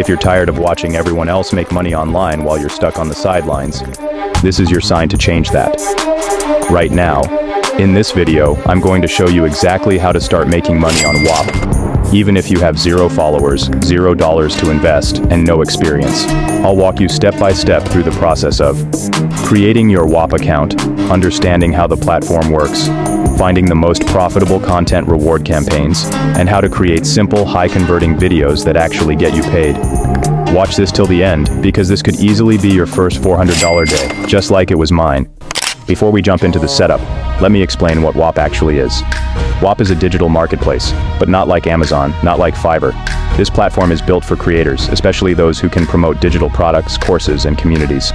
If you're tired of watching everyone else make money online while you're stuck on the sidelines, this is your sign to change that. Right now, in this video, I'm going to show you exactly how to start making money on Whop, even if you have 0 followers, $0 to invest, and no experience. I'll walk you step by step through the process of creating your Whop account, understanding how the platform works, finding the most profitable content reward campaigns, and how to create simple, high-converting videos that actually get you paid. Watch this till the end, because this could easily be your first $400 day, just like it was mine. Before we jump into the setup, let me explain what Whop actually is. Whop is a digital marketplace, but not like Amazon, not like Fiverr. This platform is built for creators, especially those who can promote digital products, courses, and communities.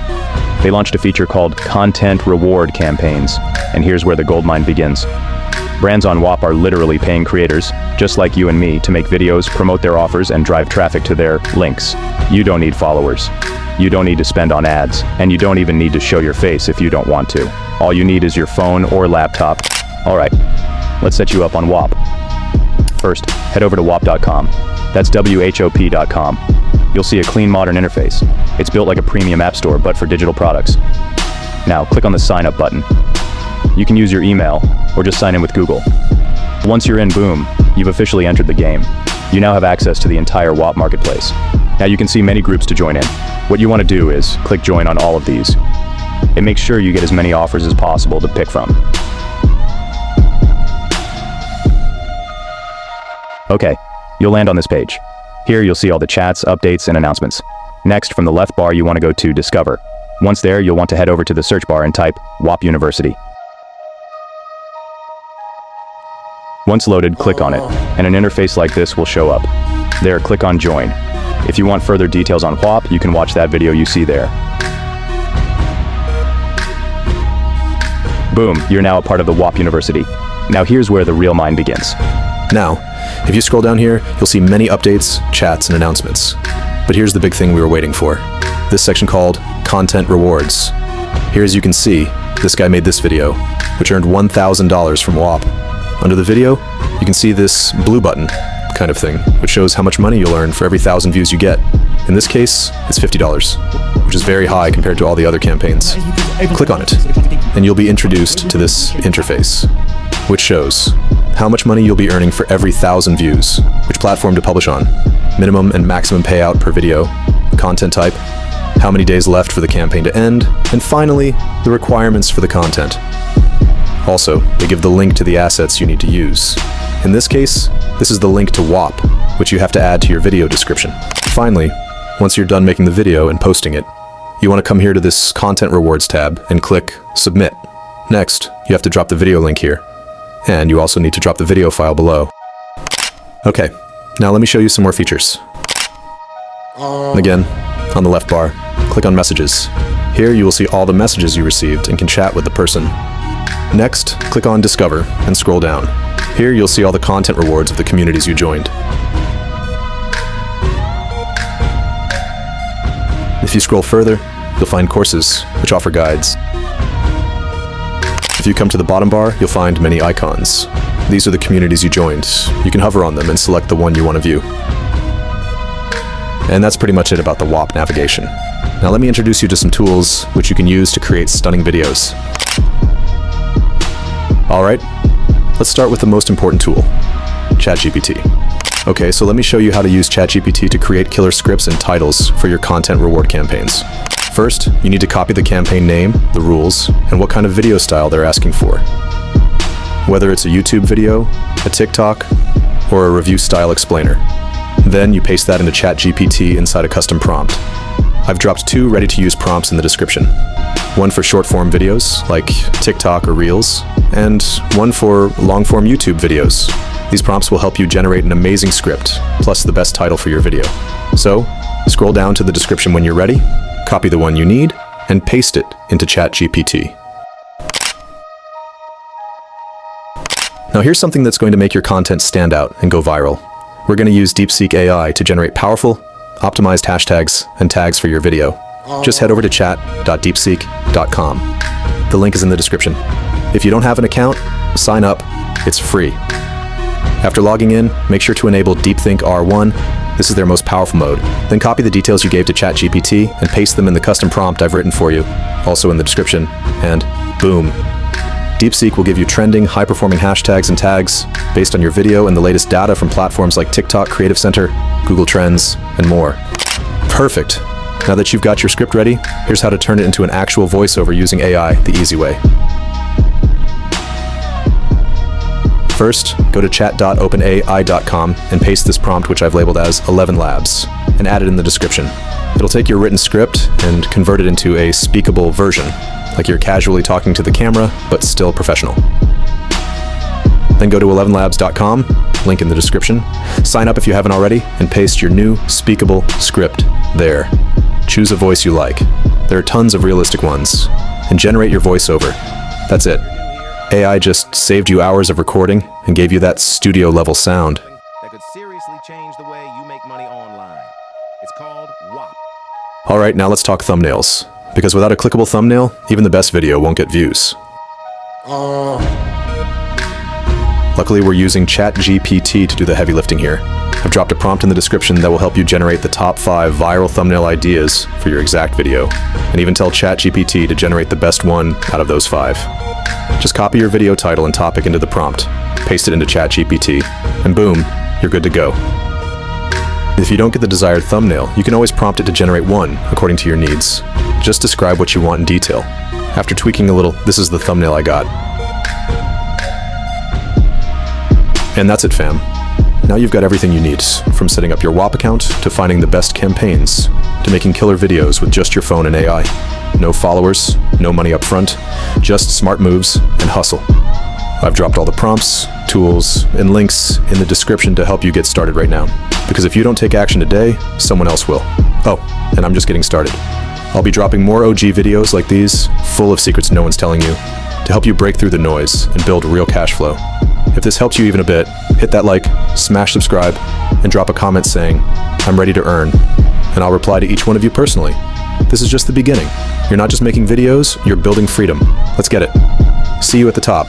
They launched a feature called Content Reward Campaigns, and here's where the goldmine begins. Brands on Whop are literally paying creators, just like you and me, to make videos, promote their offers, and drive traffic to their links. You don't need followers. You don't need to spend on ads, and you don't even need to show your face if you don't want to. All you need is your phone or laptop. All right, let's set you up on Whop. First, head over to whop.com. That's WHOP.com. You'll see a clean, modern interface. It's built like a premium app store, but for digital products. Now, click on the sign up button. You can use your email, or just sign in with Google. Once you're in, boom, you've officially entered the game. You now have access to the entire Whop marketplace. Now you can see many groups to join in. What you want to do is click join on all of these. It makes sure you get as many offers as possible to pick from. Okay, you'll land on this page. Here you'll see all the chats, updates, and announcements. Next, from the left bar, you want to go to Discover. Once there, you'll want to head over to the search bar and type Whop University. Once loaded, click on it, and an interface like this will show up. There, click on Join. If you want further details on Whop, you can watch that video you see there. Boom, you're now a part of the Whop University. Now here's where the real mine begins. Now, if you scroll down here, you'll see many updates, chats, and announcements. But here's the big thing we were waiting for. This section called Content Rewards. Here, as you can see, this guy made this video, which earned $1,000 from Whop. Under the video, you can see this blue button kind of thing, which shows how much money you'll earn for every 1,000 views you get. In this case, it's $50, which is very high compared to all the other campaigns. Click on it, and you'll be introduced to this interface, which shows how much money you'll be earning for every 1,000 views, which platform to publish on, minimum and maximum payout per video, content type, how many days left for the campaign to end, and finally, the requirements for the content. Also, they give the link to the assets you need to use. In this case, this is the link to Whop, which you have to add to your video description. Finally, once you're done making the video and posting it, you want to come here to this Content Rewards tab and click Submit. Next, you have to drop the video link here, and you also need to drop the video file below. Okay, now let me show you some more features. Again, on the left bar, click on Messages. Here you will see all the messages you received and can chat with the person. Next, click on Discover and scroll down. Here you'll see all the content rewards of the communities you joined. If you scroll further, you'll find courses, which offer guides. If you come to the bottom bar, you'll find many icons. These are the communities you joined. You can hover on them and select the one you want to view. And that's pretty much it about the Whop navigation. Now let me introduce you to some tools which you can use to create stunning videos. Alright, let's start with the most important tool, ChatGPT. Okay, so let me show you how to use ChatGPT to create killer scripts and titles for your content reward campaigns. First, you need to copy the campaign name, the rules, and what kind of video style they're asking for. Whether it's a YouTube video, a TikTok, or a review style explainer. Then you paste that into ChatGPT inside a custom prompt. I've dropped 2 ready-to-use prompts in the description. One for short-form videos, like TikTok or Reels, and one for long-form YouTube videos. These prompts will help you generate an amazing script, plus the best title for your video. So, scroll down to the description when you're ready, copy the one you need, and paste it into ChatGPT. Now here's something that's going to make your content stand out and go viral. We're going to use DeepSeek AI to generate powerful, optimized hashtags and tags for your video. Just head over to chat.deepseek.com. The link is in the description. If you don't have an account, sign up. It's free. After logging in, make sure to enable DeepThink R1 This is their most powerful mode. Then copy the details you gave to ChatGPT and paste them in the custom prompt I've written for you, also in the description, and boom. DeepSeek will give you trending, high-performing hashtags and tags based on your video and the latest data from platforms like TikTok, Creative Center, Google Trends, and more. Perfect. Now that you've got your script ready, here's how to turn it into an actual voiceover using AI the easy way. First, go to chat.openai.com and paste this prompt, which I've labeled as 11 Labs, and add it in the description. It'll take your written script and convert it into a speakable version, like you're casually talking to the camera, but still professional. Then go to 11labs.com, link in the description, sign up if you haven't already, and paste your new speakable script there. Choose a voice you like. There are tons of realistic ones, and generate your voiceover. That's it. AI just saved you hours of recording and gave you that studio-level sound. That could seriously change the way you make money online. It's called Whop. All right, now let's talk thumbnails. Because without a clickable thumbnail, even the best video won't get views. Luckily, we're using ChatGPT to do the heavy lifting here. I've dropped a prompt in the description that will help you generate the top 5 viral thumbnail ideas for your exact video, and even tell ChatGPT to generate the best one out of those 5. Just copy your video title and topic into the prompt, paste it into ChatGPT, and boom, you're good to go. If you don't get the desired thumbnail, you can always prompt it to generate one according to your needs. Just describe what you want in detail. After tweaking a little, this is the thumbnail I got. And that's it, fam. Now you've got everything you need, from setting up your Whop account to finding the best campaigns, to making killer videos with just your phone and AI. No followers, no money up front, just smart moves and hustle. I've dropped all the prompts, tools, and links in the description to help you get started right now. Because if you don't take action today, someone else will. Oh, and I'm just getting started. I'll be dropping more OG videos like these, full of secrets no one's telling you, to help you break through the noise and build real cash flow. If this helps you even a bit, hit that like, smash subscribe, and drop a comment saying, I'm ready to earn, and I'll reply to each one of you personally. This is just the beginning. You're not just making videos, you're building freedom. Let's get it. See you at the top.